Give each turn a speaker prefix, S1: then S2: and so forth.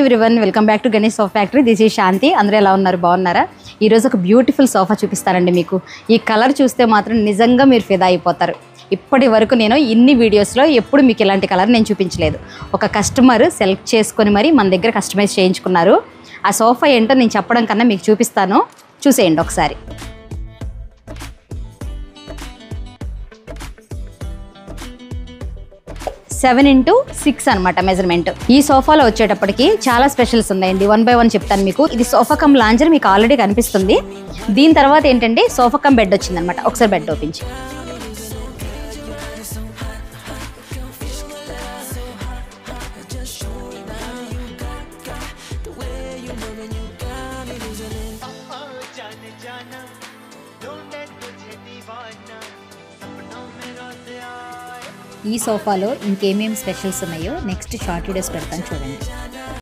S1: Everyone, welcome back to Ganesh sofa factory. This is Shanti. అందరూ ఎలా ఉన్నారు? బాగున్నారా? ఈరోజు ఒక బ్యూటిఫుల్ సోఫా చూపిస్తానండి మీకు. ఈ కలర్ చూస్తే మాత్రం నిజంగా మీరు ఫిదా అయిపోతారు. ఇప్పటి వరకు నేను ఇన్ని వీడియోస్లో ఎప్పుడు మీకు ఇలాంటి కలర్ నేను చూపించలేదు. ఒక కస్టమర్ సెలెక్ట్ చేసుకొని మరి మన దగ్గర కస్టమైజ్ చేయించుకున్నారు. ఆ సోఫా ఏంటో నేను చెప్పడం కన్నా మీకు చూపిస్తాను, చూసేయండి ఒకసారి. సెవెన్ ఇంటూ 6 అనమాట మెజర్మెంట్. ఈ సోఫాలో వచ్చేటప్పటికి చాలా స్పెషల్స్ ఉన్నాయండి. 1 by 1 చెప్తాను మీకు. ఇది సోఫా కమ్ లాంజర్ మీకు ఆల్రెడీ కనిపిస్తుంది. దీని తర్వాత ఏంటంటే సోఫా కమ్ బెడ్ వచ్చిందనమాట. ఒకసారి బెడ్ ఓపించి ఈ సోఫాలో ఇంకేమేమి స్పెషల్స్ ఉన్నాయో నెక్స్ట్ షార్ట్ వీడియోస్ పెడతాను చూడండి.